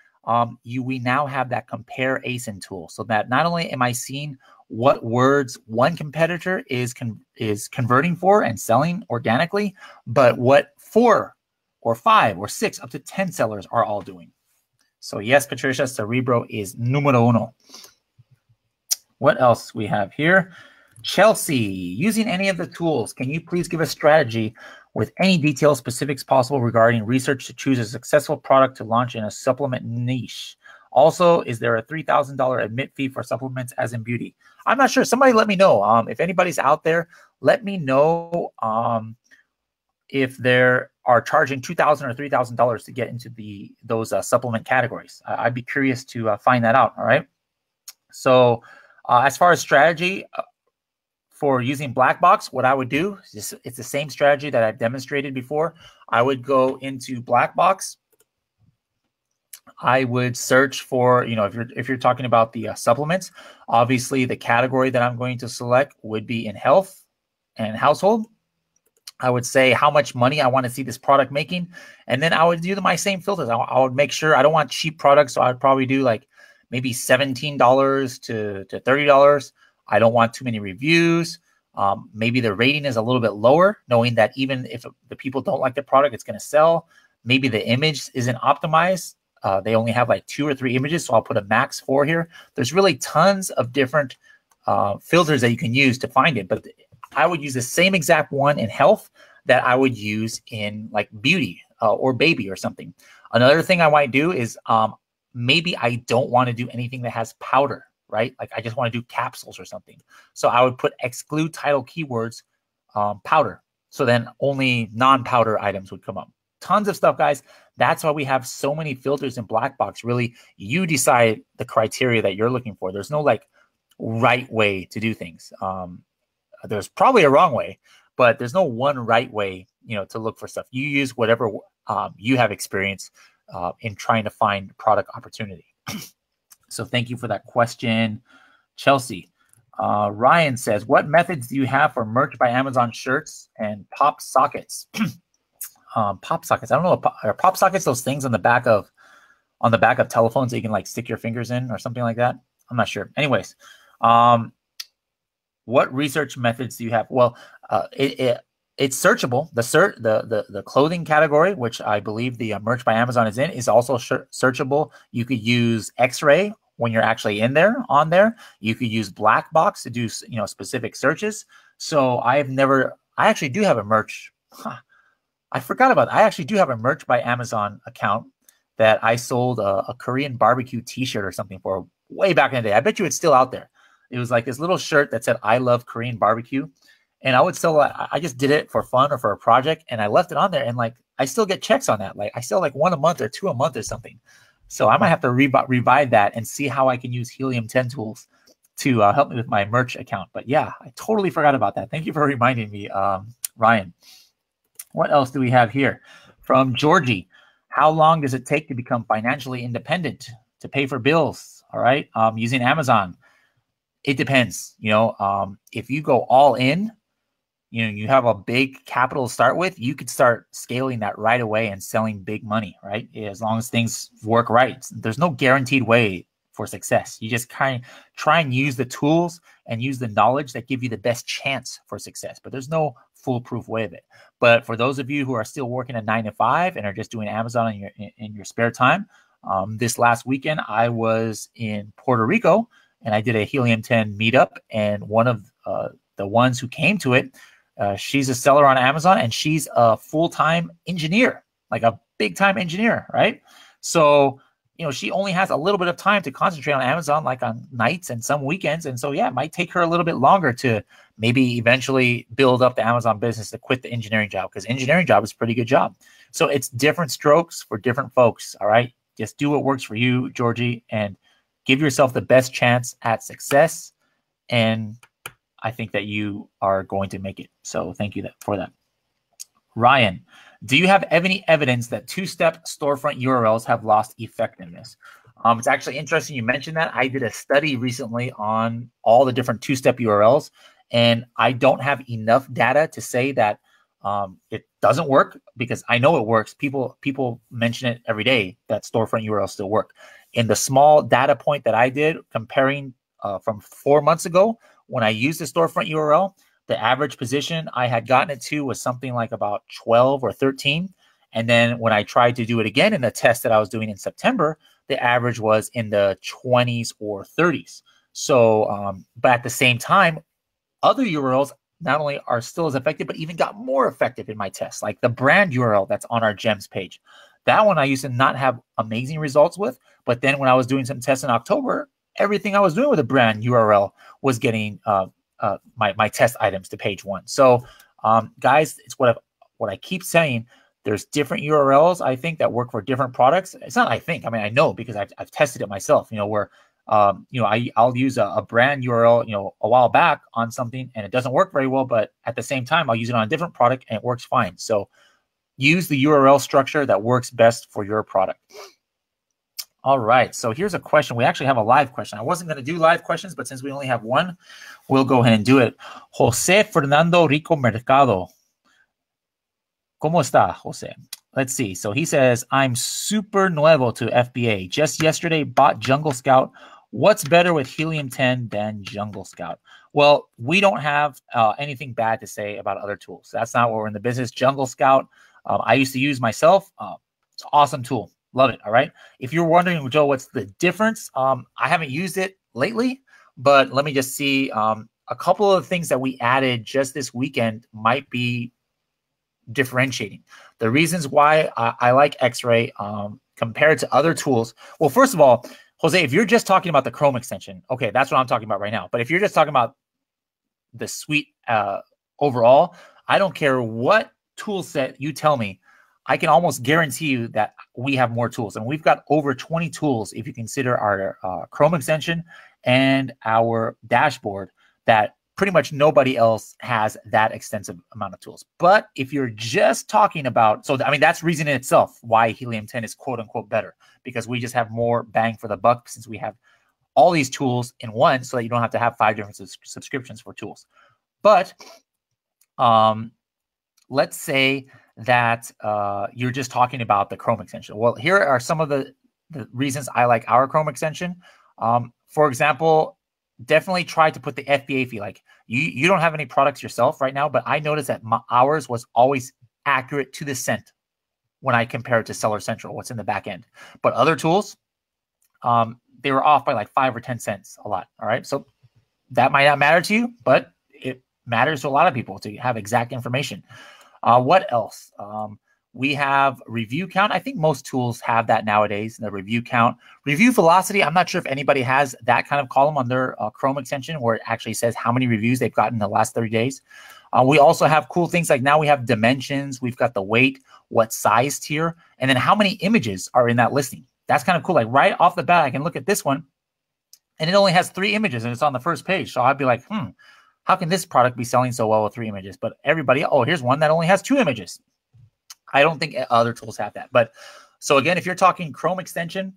we now have that compare ASIN tool, so that not only am I seeing what words one competitor is converting for and selling organically, but what 4 or 5 or 6 up to 10 sellers are all doing. So yes, Patricia, Cerebro is numero uno. What else we have here? Chelsea, using any of the tools, can you please give a strategy with any details, specifics possible regarding research to choose a successful product to launch in a supplement niche? Also, is there a $3,000 admit fee for supplements as in beauty? I'm not sure. Somebody let me know. If anybody's out there, let me know if there are charging $2,000 or $3,000 to get into those supplement categories. I'd be curious to find that out. All right. So as far as strategy for using Black Box, what I would do is it's the same strategy that I've demonstrated before. I would go into Black Box. I would search for, if you're talking about the supplements, obviously the category that I'm going to select would be in health and household. I would say how much money I want to see this product making. And then I would do my same filters. I would make sure I don't want cheap products. So I'd probably do like maybe $17 to $30. I don't want too many reviews. Maybe the rating is a little bit lower, knowing that even if the people don't like the product, it's going to sell. Maybe the image isn't optimized. They only have like 2 or 3 images. So I'll put a max 4 here. There's really tons of different filters that you can use to find it. But I would use the same exact one in health that I would use in like beauty or baby or something. Another thing I might do is maybe I don't want to do anything that has powder, right? Like I just want to do capsules or something. So I would put exclude title keywords powder. So then only non-powder items would come up. Tons of stuff, guys. That's why we have so many filters in Black Box. Really, you decide the criteria that you're looking for. There's no like right way to do things. There's probably a wrong way, but there's no one right way, to look for stuff. You use whatever you have experience in trying to find product opportunity. So thank you for that question, Chelsea. Ryan says, what methods do you have for merch by Amazon shirts and pop sockets? Pop sockets. I don't know. Are pop sockets those things on the back of telephones that you can like stick your fingers in or something like that? I'm not sure. Anyways, what research methods do you have? Well, It's searchable. The clothing category, which I believe the merch by Amazon is in, is also searchable. You could use X-ray when you're actually in there, on there. You could use black box to do, you know, specific searches. So I actually do have a merch. I forgot about it. I actually do have a merch by Amazon account that I sold a Korean barbecue t-shirt or something for way back in the day. I bet you it's still out there. It was like this little shirt that said, "I love Korean barbecue." And I would sell, I just did it for fun or for a project, and I left it on there, and like I still get checks on that. Like I sell like one a month or two a month or something. So I might have to revive that and see how I can use Helium 10 tools to help me with my merch account. But yeah, I totally forgot about that. Thank you for reminding me, Ryan. What else do we have here? From Georgie, how long does it take to become financially independent, to pay for bills? All right, using Amazon. It depends. You know, if you go all in, you know, you have a big capital to start with, you could start scaling that right away and selling big money, right? As long as things work right. There's no guaranteed way for success. You just kind of try and use the tools and use the knowledge that give you the best chance for success. But there's no foolproof way of it. But for those of you who are still working a 9 to 5 and are just doing Amazon in your spare time, this last weekend I was in Puerto Rico and I did a Helium 10 meetup, and one of the ones who came to it, she's a seller on Amazon, and she's a full-time engineer, like a big-time engineer, right? So, you know, she only has a little bit of time to concentrate on Amazon, like on nights and some weekends. And so, yeah, it might take her a little bit longer to maybe eventually build up the Amazon business, to quit the engineering job, because engineering job is a pretty good job. So it's different strokes for different folks, all right? Just do what works for you, Georgie, and give yourself the best chance at success. And I think that you are going to make it. So thank you for that. Ryan, do you have any evidence that two-step storefront URLs have lost effectiveness? It's actually interesting you mentioned that. I did a study recently on all the different two-step URLs, and I don't have enough data to say that it doesn't work, because I know it works. People mention it every day that storefront URLs still work. In the small data point that I did, comparing from 4 months ago, when I used the storefront URL, the average position I had gotten it to was something like about 12 or 13. And then when I tried to do it again in the test that I was doing in September, the average was in the 20s or 30s. So, but at the same time, other URLs not only are still as effective, but even got more effective in my test, like the brand URL that's on our gems page. That one I used to not have amazing results with, but then when I was doing some tests in October, everything I was doing with a brand URL was getting my test items to page 1. So, guys, it's what I keep saying. There's different URLs, I think, that work for different products. It's not I think. I mean, I know, because I've tested it myself. You know, where you know, I'll use a brand URL, you know, a while back on something, and it doesn't work very well. But at the same time, I'll use it on a different product, and it works fine. So, use the URL structure that works best for your product. All right, so here's a question. We actually have a live question. I wasn't going to do live questions, but since we only have one, we'll go ahead and do it. Jose Fernando Rico Mercado. ¿Cómo está, Jose? Let's see. So he says, I'm super nuevo to FBA. Just yesterday bought Jungle Scout. What's better with Helium 10 than Jungle Scout? Well, we don't have anything bad to say about other tools. That's not what we're in the business. Jungle Scout, I used to use myself. It's an awesome tool. Love it. All right. If you're wondering, Joe, what's the difference? I haven't used it lately, but let me just see. A couple of things that we added just this weekend might be differentiating. The reasons why I like X-Ray compared to other tools. Well, first of all, Jose, if you're just talking about the Chrome extension, okay, that's what I'm talking about right now. But if you're just talking about the suite overall, I don't care what tool set you tell me, I can almost guarantee you that we have more tools. And we've got over 20 tools if you consider our Chrome extension and our dashboard, that pretty much nobody else has that extensive amount of tools. But if you're just talking about, so I mean, that's reason in itself why Helium 10 is quote unquote better, because we just have more bang for the buck, since we have all these tools in one, so that you don't have to have 5 different subscriptions for tools. But let's say that you're just talking about the Chrome extension. Well, here are some of the reasons I like our Chrome extension. For example, definitely try to put the FBA fee. Like you don't have any products yourself right now, but I noticed that ours was always accurate to the cent when I compare it to Seller Central, what's in the back end. But other tools, they were off by like 5 or 10 cents a lot. All right. So that might not matter to you, but it matters to a lot of people to have exact information. What else? We have review count. I think most tools have that nowadays, the review count. Review velocity, I'm not sure if anybody has that kind of column on their Chrome extension where it actually says how many reviews they've gotten in the last 30 days. We also have cool things like now we have dimensions. We've got the weight, what size tier, and then how many images are in that listing. That's kind of cool. Like right off the bat, I can look at this one and it only has 3 images and it's on the first page. So I'd be like, how can this product be selling so well with 3 images? But everybody, oh, here's one that only has 2 images. I don't think other tools have that. But so again, if you're talking Chrome extension,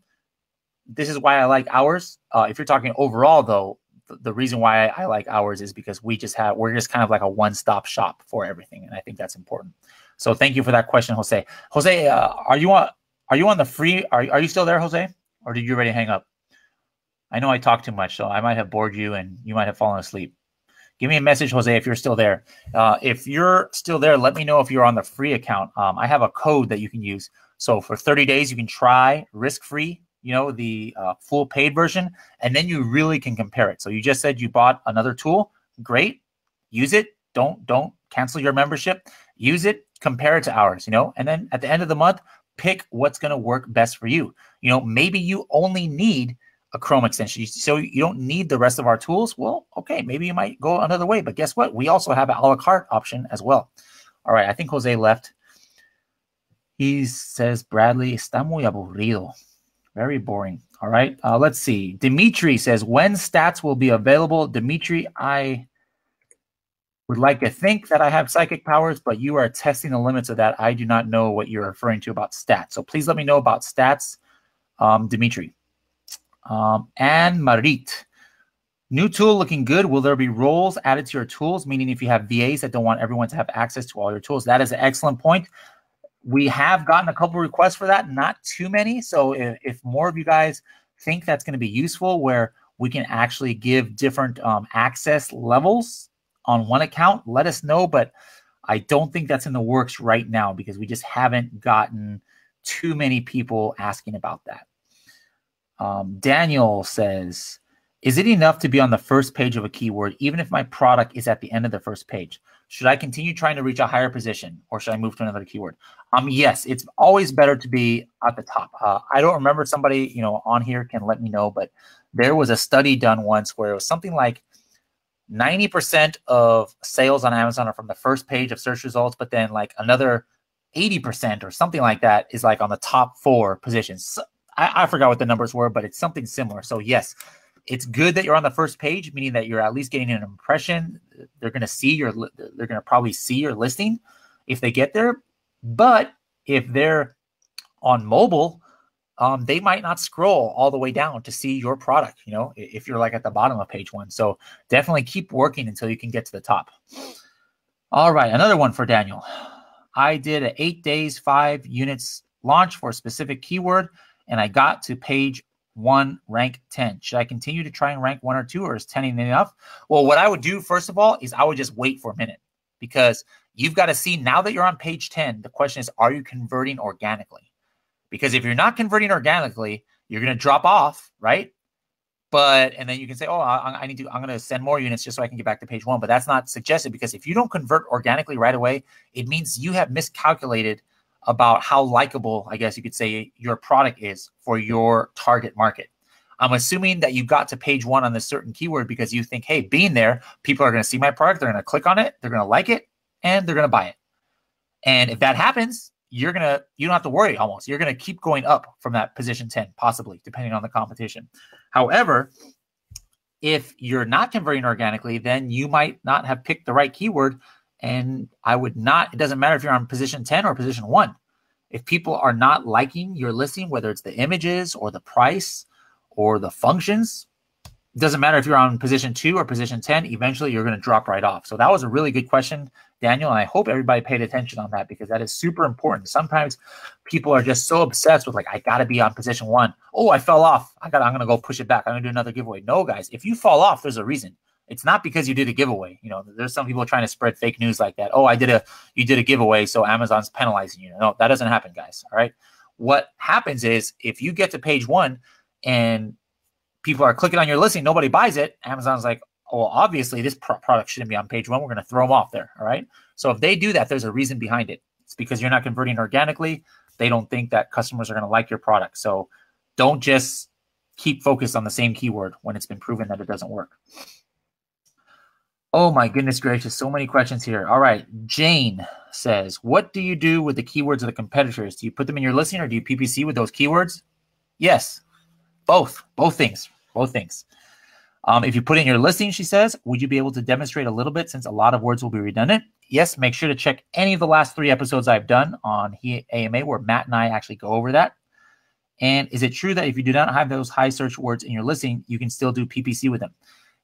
this is why I like ours. If you're talking overall, though, the reason why I like ours is because we're just kind of like a one-stop shop for everything, and I think that's important. So thank you for that question, Jose. Jose, are you on the free? Are you still there, Jose, or did you already hang up? I know I talk too much, so I might have bored you, and you might have fallen asleep. Give me a message, Jose, if you're still there. If you're still there, let me know if you're on the free account. I have a code that you can use. So for 30 days, you can try risk-free, the full paid version, and then you really can compare it. So you just said you bought another tool. Great. Use it. Don't cancel your membership. Use it. Compare it to ours, and then at the end of the month, pick what's going to work best for you. Maybe you only need a Chrome extension, so you don't need the rest of our tools. Well, okay, maybe you might go another way, but guess what? We also have an a la carte option as well. All right, I think Jose left. He says, Bradley, está muy aburrido. Very boring. All right, let's see. Dimitri says, when stats will be available? Dimitri, I would like to think that I have psychic powers, but you are testing the limits of that. I do not know what you're referring to about stats. So please let me know about stats, Dimitri. And Marit, new tool looking good. Will there be roles added to your tools? Meaning if you have VAs that don't want everyone to have access to all your tools. That is an excellent point. We have gotten a couple requests for that, not too many. So if more of you guys think that's going to be useful, where we can actually give different access levels on one account, let us know. But I don't think that's in the works right now because we just haven't gotten too many people asking about that. Daniel says, is it enough to be on the first page of a keyword, even if my product is at the end of the first page? Should I continue trying to reach a higher position, or should I move to another keyword? Yes, it's always better to be at the top. I don't remember, somebody on here can let me know, but there was a study done once where it was something like 90% of sales on Amazon are from the first page of search results, but then like another 80% or something like that is like on the top 4 positions. So, I forgot what the numbers were, but it's something similar. So yes, it's good that you're on the first page, meaning that you're at least getting an impression. They're going to probably see your listing if they get there. But if they're on mobile, they might not scroll all the way down to see your product, if you're like at the bottom of page 1. So definitely keep working until you can get to the top. All right, another one for Daniel. I did an 8 days, 5 units launch for a specific keyword, and I got to page 1, rank 10. Should I continue to try and rank 1 or 2, or is 10 enough? Well, what I would do, first of all, is I would just wait for a minute, because you've got to see, now that you're on page 10, the question is, are you converting organically? Because if you're not converting organically, you're going to drop off, right? And then you can say, oh, I'm going to send more units just so I can get back to page 1. But that's not suggested, because if you don't convert organically right away, it means you have miscalculated about how likable, I guess you could say, your product is for your target market. I'm assuming that you got to page 1 on this certain keyword because you think, hey, being there, people are going to see my product, they're going to click on it, they're going to like it, and they're going to buy it. And if that happens, you don't have to worry almost. You're going to keep going up from that position 10, possibly, depending on the competition. However, if you're not converting organically, then you might not have picked the right keyword. And it doesn't matter if you're on position 10 or position 1. If people are not liking your listing, whether it's the images or the price or the functions, It doesn't matter if you're on position 2 or position 10, eventually you're going to drop right off. So that was a really good question, Daniel, and I hope everybody paid attention on that because that is super important. Sometimes people are just so obsessed with like, I got to be on position 1. Oh, I fell off. I'm going to go push it back. I'm going to do another giveaway. No, guys, if you fall off, there's a reason. It's not because you did a giveaway. You know, there's some people trying to spread fake news like that. Oh, you did a giveaway, so Amazon's penalizing you. No, that doesn't happen, guys. All right. What happens is if you get to page 1 and people are clicking on your listing, nobody buys it, Amazon's like, oh, well, obviously this product shouldn't be on page 1. We're going to throw them off there. All right. So if they do that, there's a reason behind it. It's because you're not converting organically. They don't think that customers are going to like your product. So don't just keep focused on the same keyword when it's been proven that it doesn't work. Oh my goodness gracious. So many questions here. All right. Jane says, what do you do with the keywords of the competitors? Do you put them in your listing or do you PPC with those keywords? Yes. Both things. If you put in your listing, she says, would you be able to demonstrate a little bit since a lot of words will be redundant? Yes, make sure to check any of the last 3 episodes I've done on AMA where Matt and I actually go over that. And is it true that if you do not have those high search words in your listing, you can still do PPC with them?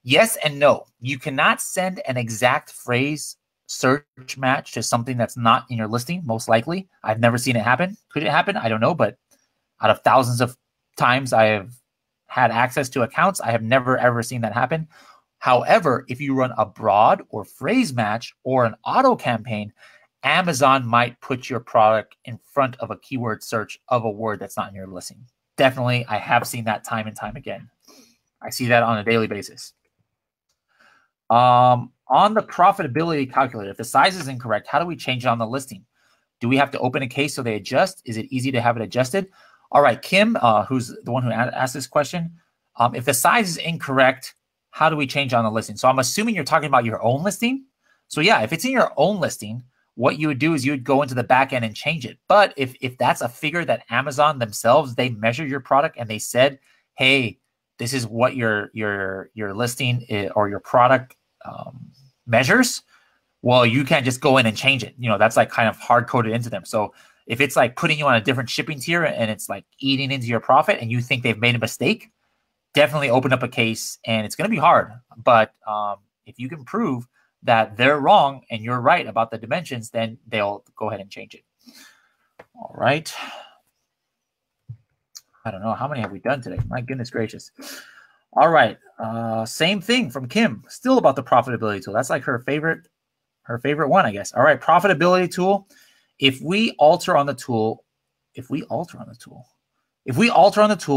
Yes and no. You cannot send an exact phrase search match to something that's not in your listing, most likely. I've never seen it happen. Could it happen? I don't know, but out of thousands of times I have had access to accounts, I have never ever seen that happen. However, if you run a broad or phrase match or an auto campaign, Amazon might put your product in front of a keyword search of a word that's not in your listing. Definitely, I have seen that time and time again. I see that on a daily basis. On the profitability calculator, if the size is incorrect, how do we change it on the listing? Do we have to open a case so they adjust? Is it easy to have it adjusted? All right, Kim, who's the one who asked this question, if the size is incorrect, how do we change on the listing? So I'm assuming you're talking about your own listing. So yeah, if it's in your own listing, what you would do is you would go into the back end and change it. But if that's a figure that Amazon themselves, they measure your product and they said, hey, this is what your listing is, or your product measures, well, you can't just go in and change it. You know, that's like kind of hard coded into them. So if it's like putting you on a different shipping tier and it's like eating into your profit and you think they've made a mistake, definitely open up a case, and it's going to be hard. But if you can prove that they're wrong and you're right about the dimensions, then they'll go ahead and change it. All right. I don't know. How many have we done today? My goodness gracious. All right. Same thing from Kim. Still about the profitability tool. That's like her favorite one, I guess. All right. Profitability tool. If we alter on the tool,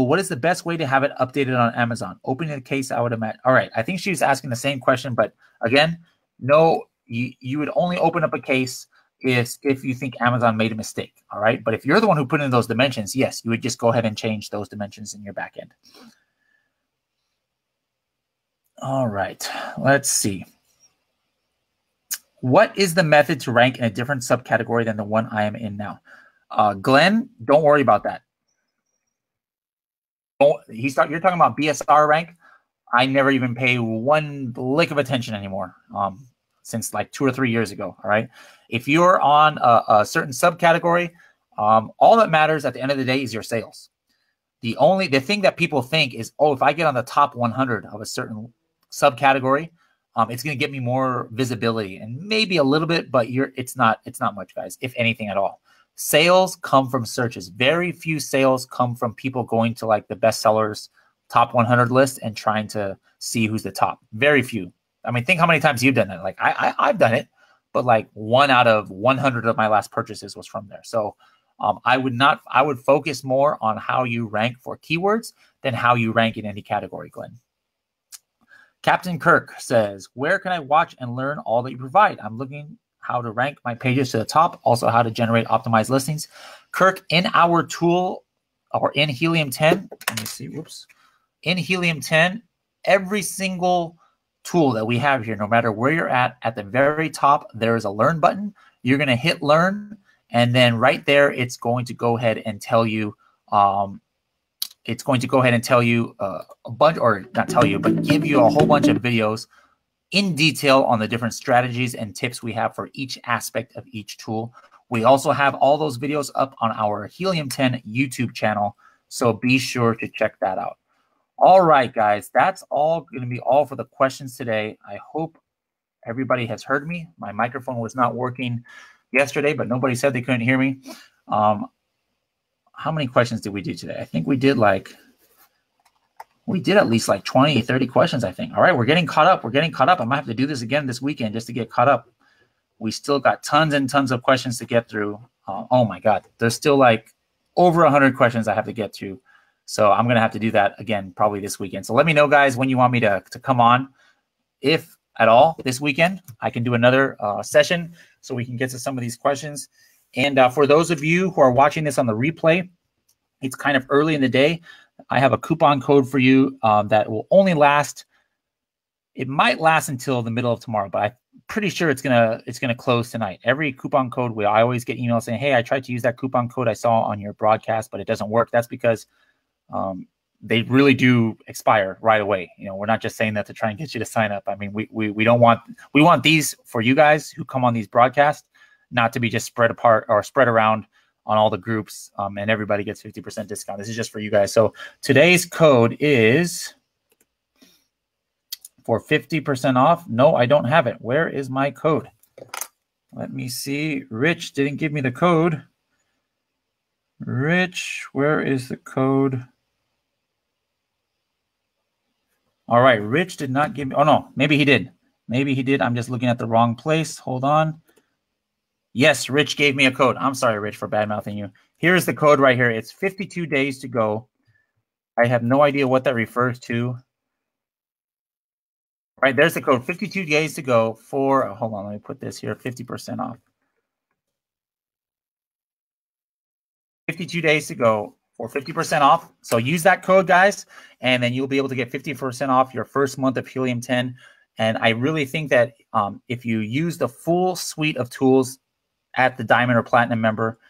what is the best way to have it updated on Amazon? Opening the case, I would imagine. All right. I think she was asking the same question, but again, no, you would only open up a case if you think Amazon made a mistake. All right. But if you're the one who put in those dimensions, yes, you would just go ahead and change those dimensions in your back end. All right. Let's see. What is the method to rank in a different subcategory than the one I am in now? Glenn, don't worry about that. You're talking about BSR rank. I never even pay one lick of attention anymore since like 2 or 3 years ago. All right. If you're on a certain subcategory, all that matters at the end of the day is your sales. The thing that people think is, oh, if I get on the top 100 of a certain subcategory, it's going to get me more visibility and maybe a little bit, but it's not much, guys, if anything at all. Sales come from searches. Very few sales come from people going to like the bestsellers top 100 list and trying to see who's the top. Very few. I mean, think how many times you've done that. Like I've done it, but like 1 out of 100 of my last purchases was from there. So I would focus more on how you rank for keywords than how you rank in any category, Glenn. Captain Kirk says, where can I watch and learn all that you provide? I'm looking how to rank my pages to the top, also how to generate optimized listings. Kirk, in our tool or in Helium 10, let me see, whoops. In Helium 10, every single tool that we have here, no matter where you're at the very top, there is a learn button. You're going to hit learn, and then right there, it's going to go ahead and tell you a bunch, or not tell you, but give you a whole bunch of videos in detail on the different strategies and tips we have for each aspect of each tool. We also have all those videos up on our Helium 10 YouTube channel, so be sure to check that out. All right, guys, that's all going to be all for the questions today. I hope everybody has heard me. My microphone was not working yesterday, but nobody said they couldn't hear me. How many questions did we do today? I think we did at least like 20, 30 questions, I think. All right, we're getting caught up. I might have to do this again this weekend just to get caught up. We still got tons and tons of questions to get through. Oh my God, there's still like over 100 questions I have to get through. So I'm going to have to do that again probably this weekend. So let me know, guys, when you want me to come on. If at all this weekend, I can do another session so we can get to some of these questions. And for those of you who are watching this on the replay, it's kind of early in the day. I have a coupon code for you that will only last. It might last until the middle of tomorrow, but I'm pretty sure it's gonna close tonight. Every coupon code, I always get emails saying, "Hey, I tried to use that coupon code I saw on your broadcast, but it doesn't work." That's because they really do expire right away. You know, we're not just saying that to try and get you to sign up. I mean, we don't want, we want these for you guys who come on these broadcasts, not to be just spread apart or spread around on all the groups, and everybody gets 50% discount. This is just for you guys. So today's code is for 50% off. No, I don't have it. Where is my code? Let me see. Rich didn't give me the code. Rich, where is the code? All right, Rich did not give me, oh no, maybe he did. Maybe he did. I'm just looking at the wrong place. Hold on. Yes, Rich gave me a code. I'm sorry, Rich, for bad-mouthing you. Here's the code right here. It's 52 days to go. I have no idea what that refers to. Right, there's the code, 52 days to go for, hold on, let me put this here, 50% off. 52 days to go for 50% off. So use that code, guys, and then you'll be able to get 50% off your first month of Helium 10. And I really think that if you use the full suite of tools at the Diamond or Platinum member,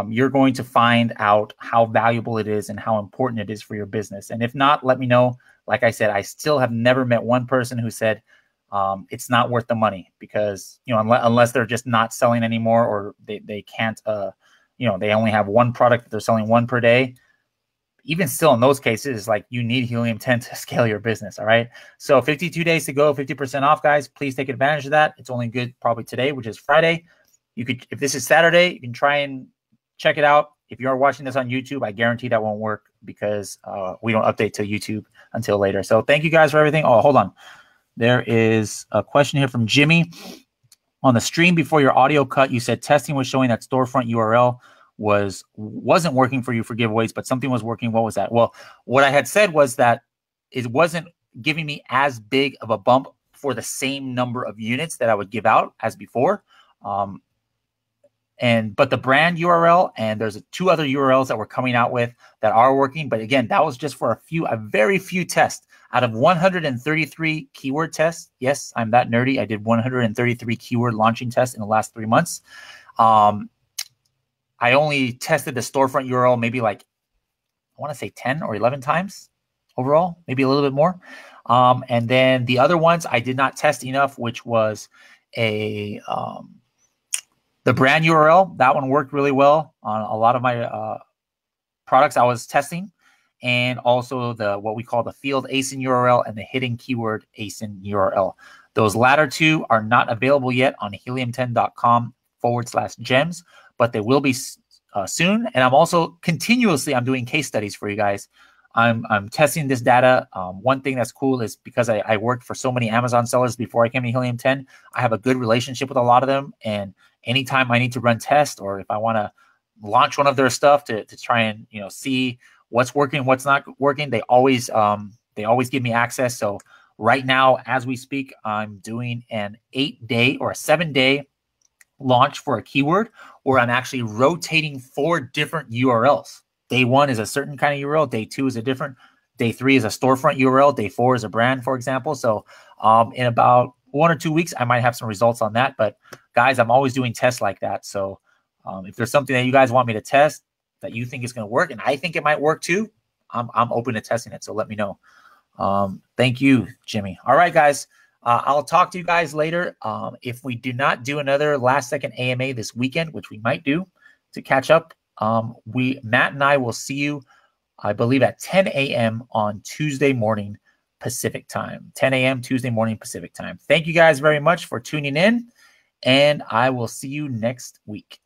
you're going to find out how valuable it is and how important it is for your business. And if not, let me know. Like I said, I still have never met one person who said it's not worth the money, because, you know, unless they're just not selling anymore, or they can't, you know, they only have one product that they're selling one per day. Even still, in those cases, like, you need Helium 10 to scale your business. All right. So 52 days to go, 50% off, guys. Please take advantage of that. It's only good probably today, which is Friday. You could, if this is Saturday, you can try and check it out. If you are watching this on YouTube, I guarantee that won't work, because we don't update to YouTube until later. So thank you guys for everything. Oh, hold on. There is a question here from Jimmy. On the stream before your audio cut, you said testing was showing that storefront URL wasn't working for you for giveaways, but something was working. What was that? Well, what I had said was that it wasn't giving me as big of a bump for the same number of units that I would give out as before. But the brand URL, and there's two other URLs that we're coming out with that are working. But again, that was just for a very few tests out of 133 keyword tests. Yes, I'm that nerdy. I did 133 keyword launching tests in the last 3 months. I only tested the storefront URL maybe like, I want to say 10 or 11 times overall, maybe a little bit more. And then the other ones I did not test enough, which was the brand URL. That one worked really well on a lot of my products I was testing. And also what we call the field ASIN URL and the hidden keyword ASIN URL. Those latter two are not available yet on helium10.com/gems, but they will be soon. And I'm also I'm doing case studies for you guys. I'm testing this data. One thing that's cool is, because I worked for so many Amazon sellers before I came to Helium 10, I have a good relationship with a lot of them. And anytime I need to run tests, or if I want to launch one of their stuff to try and, you know, see what's working, what's not working, they always give me access. So right now, as we speak, I'm doing an 8-day or a 7-day launch for a keyword, where I'm actually rotating 4 different URLs. Day 1 is a certain kind of URL. Day 2 is a different. Day 3 is a storefront URL. Day 4 is a brand, for example. So in about 1 or 2 weeks, I might have some results on that. But guys, I'm always doing tests like that. So if there's something that you guys want me to test that you think is going to work, and I think it might work too, I'm open to testing it. So let me know. Thank you, Jimmy. All right, guys. I'll talk to you guys later. If we do not do another last second AMA this weekend, which we might do to catch up, Matt and I will see you I believe at 10 a.m. on Tuesday morning Pacific time. 10 a.m. Tuesday morning Pacific time. Thank you guys very much for tuning in, and I will see you next week.